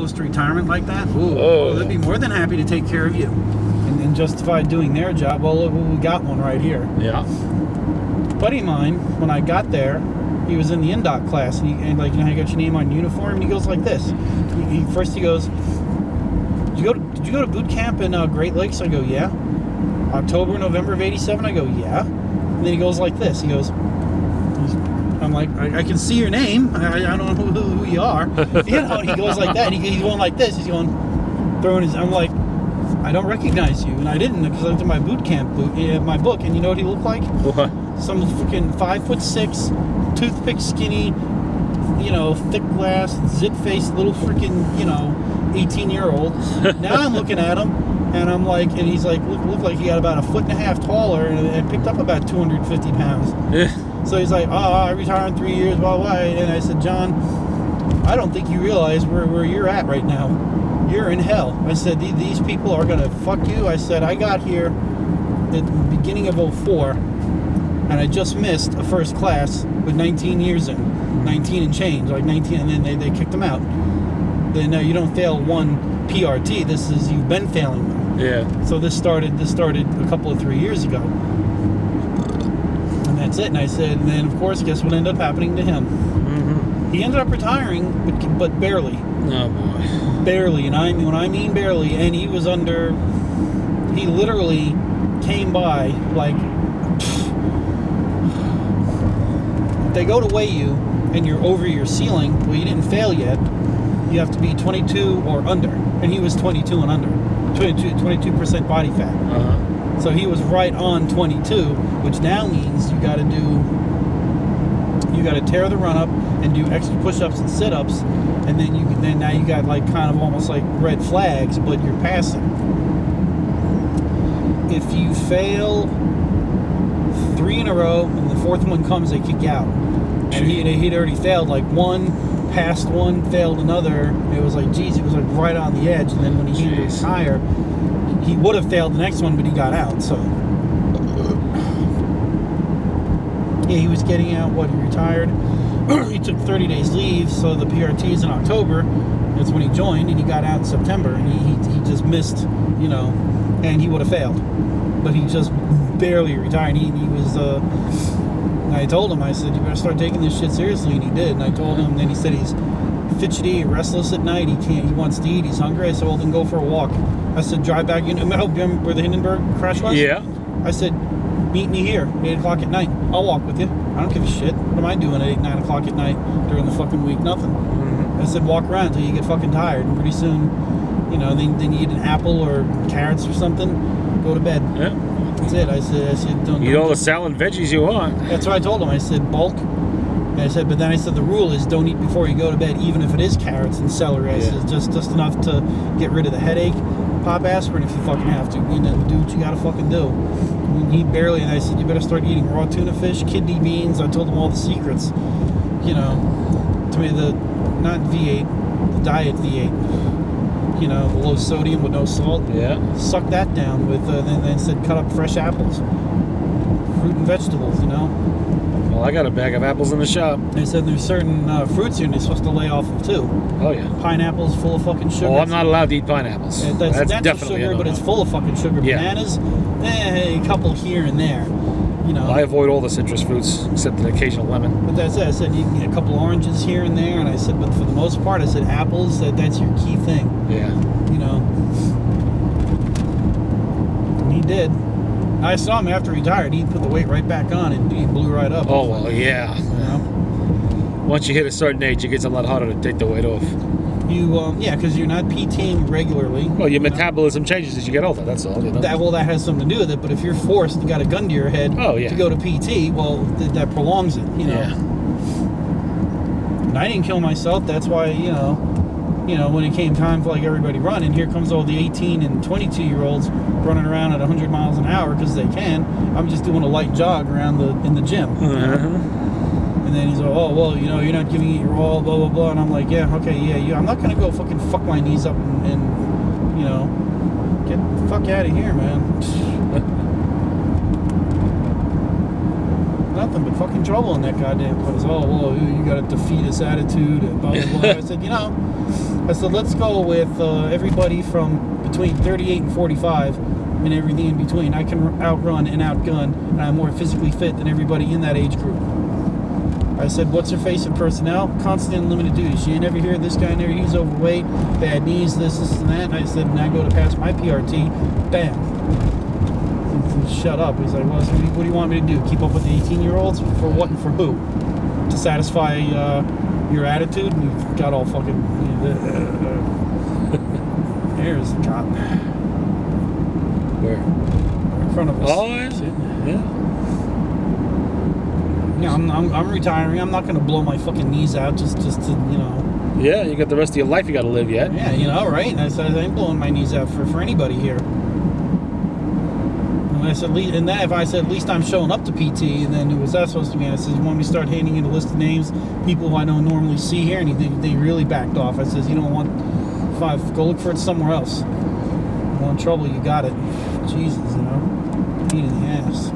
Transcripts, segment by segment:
close to retirement like that, they'd be more than happy to take care of you and justify doing their job. Well, look, we got one right here. Yeah. A buddy of mine, when I got there, he was in the NDOT class, and like, you know how you got your name on uniform, and he goes like this. First he goes, did you go to boot camp in Great Lakes? I go, yeah. October, November of '87? I go, yeah. And then he goes like this. He goes, I'm like, I can see your name. I don't know who you are. You know, and he goes like that. And he's going like this. He's going, throwing his, I'm like, I don't recognize you. And I didn't, because I looked at my boot camp my book, and you know what he looked like? What? Some freaking 5'6", toothpick skinny, you know, thick glass, zit-faced little freaking, you know, 18-year-old. Now I'm looking at him, and I'm like, and he's like, looked like he got about 1.5 feet taller, and I picked up about 250 pounds. Yeah. So he's like, I retired in 3 years, blah, blah. And I said, John, I don't think you realize where you're at right now. You're in hell. I said, these people are going to fuck you. I said, I got here at the beginning of '04, and I just missed a first class with 19 years in. 19 and change, like 19, and then they kicked him out. Then you don't fail one PRT. This is, you've been failing them. Yeah. So this started a couple of 3 years ago. And that's it. And I said, and then of course, guess what ended up happening to him? Mm-hmm. He ended up retiring, but barely. Oh boy. Barely, and when I mean barely, and he was under, he literally came by like, if they go to weigh you and you're over your ceiling, well, you didn't fail yet, you have to be 22 or under, and he was 22 and under, 22% body fat. Uh-huh. So he was right on 22, which now means you got to tear the run up and do extra push-ups and sit-ups, and then now you got like kind of almost like red flags, but you're passing. If you fail 3 in a row and the 4th one comes, they kick you out. And he'd already failed like one, passed one, failed another. It was like, geez, he was like right on the edge. And then when he retired, he would have failed the next one, but he got out. So yeah, he was getting out. He retired. He took 30 days leave, so the PRT is in October. That's when he joined, and he got out in September, and he just missed, you know, and he would have failed, but he just barely retired. He was. I told him, I said, you better start taking this shit seriously, and he did. And I told him, then he said he's fidgety, restless at night. He wants to eat. He's hungry. I said, well, then go for a walk. I said, drive back. You know where the Hindenburg crash was? Yeah. I said, meet me here, 8 o'clock at night. I'll walk with you. I don't give a shit. What am I doing at 8, 9 o'clock at night during the fucking week? Nothing. Mm-hmm. I said, walk around until you get fucking tired, and pretty soon, you know, then you eat an apple or carrots or something, go to bed. Yeah. That's it. I said, don't eat all the salad and veggies you want. That's what I told him. I said, bulk. And I said, but then I said, the rule is don't eat before you go to bed, even if it is carrots and celery. I said, just enough to get rid of the headache. Pop aspirin if you fucking have to. You know, do what you gotta fucking do. He barely, and I said, you better start eating raw tuna fish, kidney beans. I told him all the secrets. You know, to me, not V8, the diet V8. You know, low sodium with no salt. Yeah. Suck that down with, then said cut up fresh apples. Fruit and vegetables, you know. Well, I got a bag of apples in the shop. They said there's certain fruits here you're supposed to lay off of too. Oh yeah. Pineapples full of fucking sugar. Oh, I'm not allowed to eat pineapples. That's definitely sugar, but it's full of fucking sugar. Yeah. Bananas, a couple here and there. You know. I avoid all the citrus fruits except an occasional lemon. But that's it. I said you can get a couple oranges here and there, and I said, but for the most part, I said apples. That's your key thing. Yeah. You know. And he did. I saw him after he retired. He put the weight right back on, and he blew right up. Oh well, yeah. You know? Once you hit a certain age, it gets a lot harder to take the weight off. Yeah, because you're not PTing regularly. Well, your metabolism changes as you get older. That's all. You know? That has something to do with it. But if you're forced, you got a gun to your head to go to PT. Well, that prolongs it. You know. Yeah. And I didn't kill myself. That's why when it came time for like everybody running, here comes all the 18 and 22 year olds running around at 100 miles an hour because they can. I'm just doing a light jog around in the gym. You know? And then he's like, oh, well, you know, you're not giving it your all, blah, blah, blah. And I'm like, yeah, okay, yeah. I'm not going to go fucking fuck my knees up and you know, get the fuck out of here, man. Nothing but fucking trouble in that goddamn place. Oh, well, you got a defeatist attitude and blah, blah, blah. I said, you know, let's go with everybody from between 38 and 45 and everything in between. I can outrun and outgun, and I'm more physically fit than everybody in that age group. I said, what's her face in personnel? Constant and limited duty. She ain't ever here. This guy in there, he's overweight, bad knees, this, and that. And I said, and I go to pass my PRT, bam. Shut up. He's like, well, so what do you want me to do? Keep up with the 18-year-olds? For what and for who? To satisfy your attitude? And you've got all fucking... There's the cop. Where? In front of us. Oh, yeah. Yeah, I'm retiring. I'm not going to blow my fucking knees out just to, you know... Yeah, you got the rest of your life you got to live yet. Yeah, you know, right? And I said, I ain't blowing my knees out for anybody here. And I said, and then if I said, at least I'm showing up to PT, and then who was that supposed to be? And I said, you want me to start handing you the list of names, people who I don't normally see here? And they really backed off. I says, you don't want 5, go look for it somewhere else. You want trouble, you got it. Jesus, you know, pain in the ass.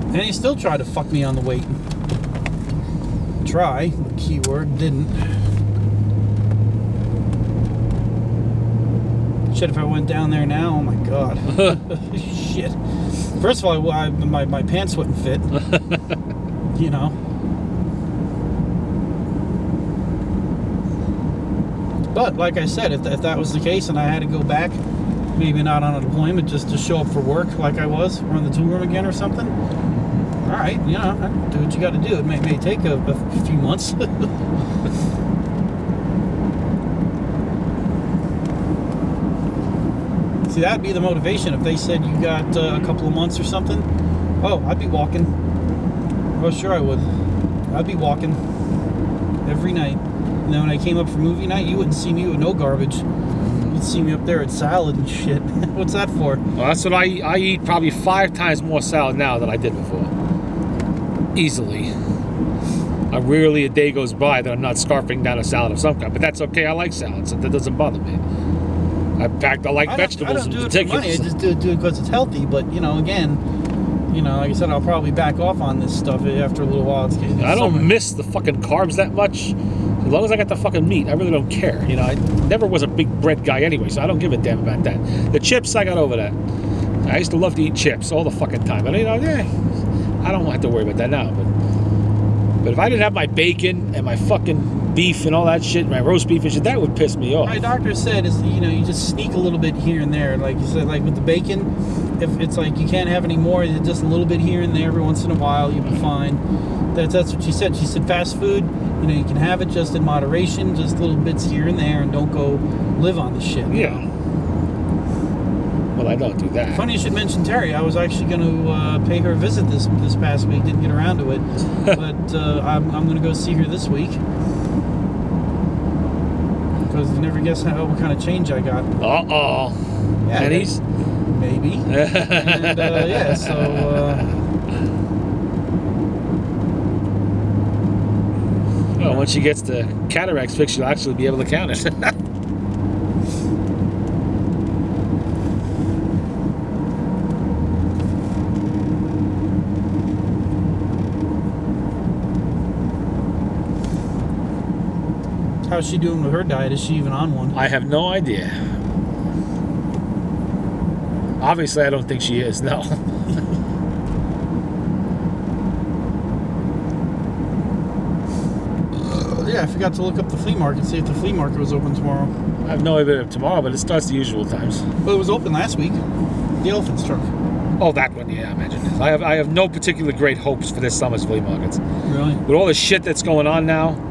And he still tried to fuck me on the weight. Try, keyword, didn't. Shit, if I went down there now, oh my god. Shit. First of all, my pants wouldn't fit. You know. But, like I said, if that was the case and I had to go back, maybe not on a deployment, just to show up for work like I was, run the tool room again or something, all right, you know, do what you got to do. It may take a few months. See, that'd be the motivation. If they said you got a couple of months or something, oh, I'd be walking. Oh, sure I would. I'd be walking every night. And then when I came up for movie night, you wouldn't see me with no garbage. You'd see me up there at salad and shit. What's that for? Well, that's what I eat probably 5 times more salad now than I did before. Easily. Rarely a day goes by that I'm not scarfing down a salad of some kind, but that's okay. I like salad, so that doesn't bother me. I like vegetables in particular. I don't do it for money. I just do it because it's healthy. But you know, again, you know, like I said, I'll probably back off on this stuff after a little while. I don't miss the fucking carbs that much. As long as I got the fucking meat, I really don't care. You know, I never was a big bread guy anyway, so I don't give a damn about that. The chips, I got over that. I used to love to eat chips all the fucking time. But, you know, I don't have to worry about that now. But if I didn't have my bacon and my fucking beef and all that shit, my roast beef and shit, that would piss me off. My doctor said, is you know, you just sneak a little bit here and there. Like you said, like with the bacon, if it's like you can't have any more, just a little bit here and there every once in a while, you'll be fine. That's what she said. She said fast food, you know, you can have it just in moderation, just little bits here and there, and don't go live on the shit. Yeah. Well, I don't do that. Funny you should mention Terry. I was actually going to pay her a visit this past week. Didn't get around to it, but I'm going to go see her this week because you never guess what kind of change I got. Uh-oh. Yeah, pennies? Maybe. And yeah, so. Well, once she gets the cataracts fixed, she'll actually be able to count it. How's she doing with her diet? Is she even on one? I have no idea. Obviously, I don't think she is, no. Yeah, I forgot to look up the flea market, see if the flea market was open tomorrow. I have no idea tomorrow, but it starts the usual times. Well, it was open last week. The Elephant's Truck. Oh, that one, yeah, I imagine it is. I have no particular great hopes for this summer's flea markets. Really? With all the shit that's going on now,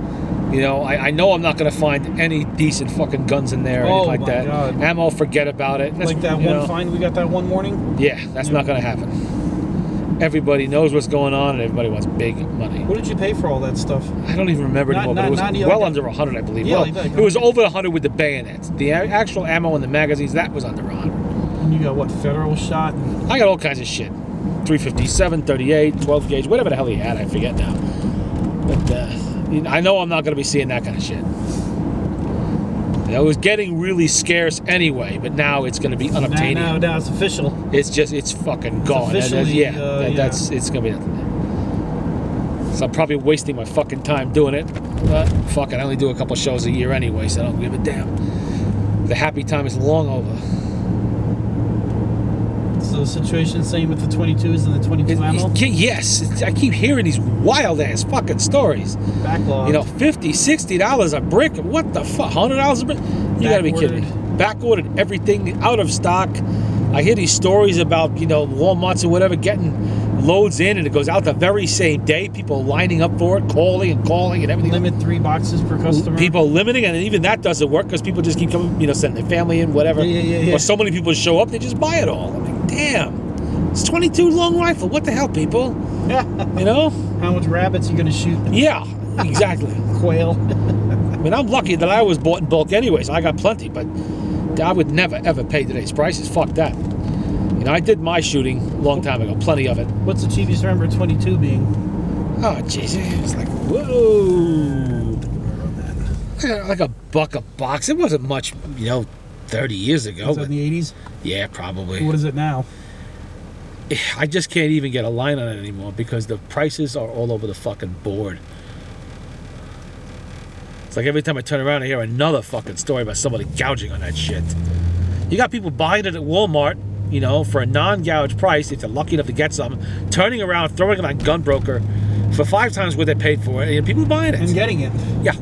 you know, I know I'm not going to find any decent fucking guns in there or anything like that. God. Ammo, forget about it. Like that one find we got that one morning? Yeah, that's not going to happen. Everybody knows what's going on, and everybody wants big money. What did you pay for all that stuff? I don't even remember anymore, but it was well under 100, I believe. Yeah, well, it was over 100 with the bayonets. The actual ammo in the magazines, that was under 100. And you got what, Federal shot? I got all kinds of shit. 357, 38, 12 gauge, whatever the hell he had, I forget now. But I know I'm not going to be seeing that kind of shit. It was getting really scarce anyway, but now it's going to be unobtainium. Now it's official. It's fucking gone. Officially, That's it's going to be nothing. So I'm probably wasting my fucking time doing it. But fuck it, I only do a couple shows a year anyway, so I don't give a damn. The happy time is long over. So the situation same with the 22s and the 22 ammo? Yes, I keep hearing these wild ass fucking stories. Backlog. You know, $50, $60 a brick. What the fuck? $100 a brick? You gotta be kidding me. Back-ordered everything, out of stock. I hear these stories about, you know, Walmarts or whatever getting loads in and it goes out the very same day. People lining up for it, calling and everything. Limit 3 boxes per customer. People limiting, and even that doesn't work because people just keep coming, you know, sending their family in, whatever. Yeah. Or so many people show up, they just buy it all. I'm like, damn. It's 22 long rifle. What the hell, people? You know? How much rabbits you gonna shoot? Yeah, exactly. Quail. I mean, I'm lucky that I was bought in bulk anyway, so I got plenty, but I would never, ever pay today's prices. Fuck that. You know, I did my shooting a long time ago, plenty of it. What's the cheapest you remember 22 being? Oh, jeez. It's like, whoa. Like $1 a box. It wasn't much, you know, 30 years ago. Was that in the 80s? Yeah, probably. What is it now? I just can't even get a line on it anymore because the prices are all over the fucking board. It's like every time I turn around, I hear another fucking story about somebody gouging on that shit. You got people buying it at Walmart, you know, for a non-gouge price, if they're lucky enough to get some, turning around, throwing it on Gunbroker for 5 times what they paid for it, and people buying it. And getting it. Yeah.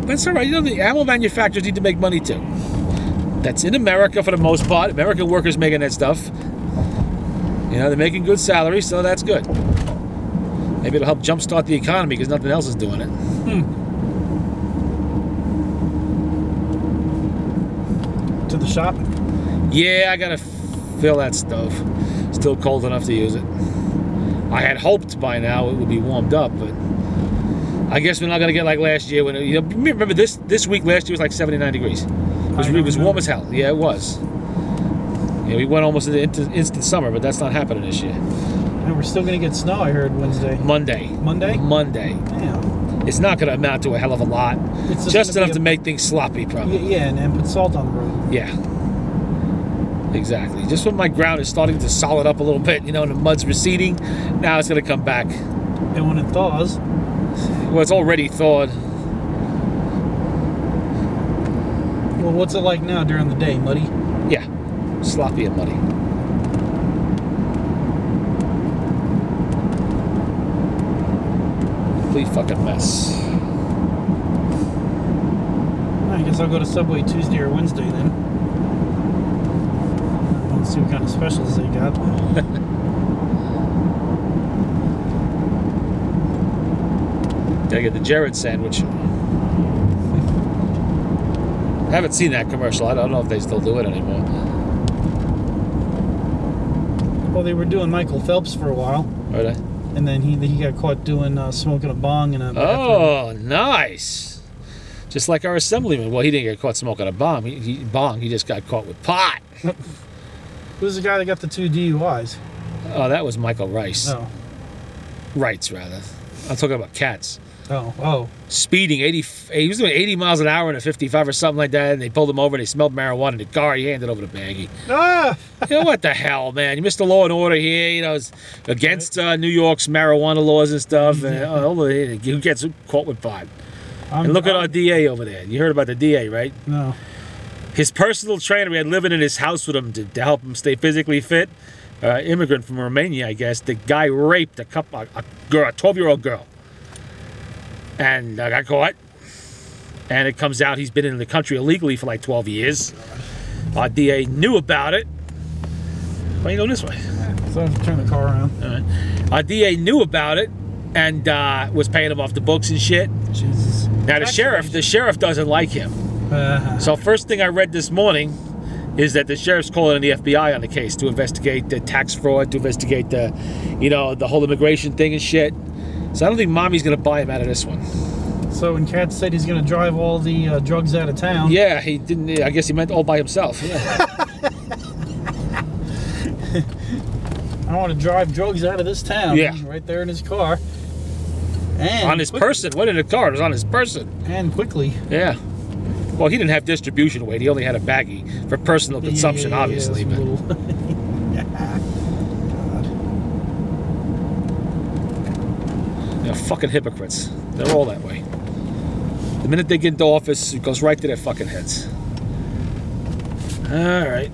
But it's all right. You know, the ammo manufacturers need to make money too. That's in America for the most part. American workers making that stuff. You know, they're making good salaries, so that's good. Maybe it'll help jumpstart the economy because nothing else is doing it. To the shop? Yeah, I gotta fill that stove. Still cold enough to use it. I had hoped by now it would be warmed up, but I guess we're not gonna get like last year when you know, remember this week last year was like 79 degrees. It was warm as hell. Yeah, it was. Yeah, we went almost into instant summer, but that's not happening this year. And we're still going to get snow, I heard, Wednesday. Monday. Monday? Damn. It's not going to amount to a hell of a lot. It's just enough to make things sloppy, probably. Yeah, and put salt on the road. Yeah. Exactly. Just when my ground is starting to solid up a little bit, you know, and the mud's receding, now it's going to come back. And when it thaws? Well, it's already thawed. Well, what's it like now during the day? Muddy? Yeah. Sloppy and muddy. Complete fucking mess. I guess I'll go to Subway Tuesday or Wednesday then. Let's see what kind of specials they got. Gotta get the Jared sandwich. I haven't seen that commercial. I don't know if they still do it anymore. Well, they were doing Michael Phelps for a while. Are they? And then he got caught doing smoking a bong in a bathroom. Oh, nice. Just like our assemblyman. Well, he didn't get caught smoking a bomb. He just got caught with pot. Who's the guy that got the 2 DUIs? Oh, that was Michael Rice. Oh. Wrights, rather. I'm talking about cats. Oh. Speeding, he was doing 80 miles an hour in a 55 or something like that, and they pulled him over and they smelled marijuana in the car. He handed over the baggie. Ah! You know, what the hell, man? You missed the law and order here. You know, it's against New York's marijuana laws and stuff. And who gets caught with pot? And look at our DA over there. You heard about the DA, right? No. His personal trainer, we had living in his house with him to help him stay physically fit. Immigrant from Romania, I guess. The guy raped a 12-year-old girl. And got caught. And it comes out he's been in the country illegally for like 12 years. Our DA knew about it. Why are you going this way? So I have to turn the car around. All right. Our DA knew about it and was paying him off the books and shit. Jesus. Now the sheriff doesn't like him. So first thing I read this morning is that the sheriff's calling in the FBI on the case to investigate the tax fraud, to investigate the, you know, the whole immigration thing and shit. So I don't think Mommy's going to buy him out of this one. So when Kat said he's going to drive all the drugs out of town... Yeah, he didn't... I guess he meant all by himself. Yeah. I want to drive drugs out of this town. Yeah. Right there in his car. And on his person. What in the car? It was on his person. And quickly. Yeah. Well, he didn't have distribution weight. He only had a baggie for personal consumption, obviously. Yeah, But they're fucking hypocrites. They're all that way. The minute they get into office, it goes right to their fucking heads. All right.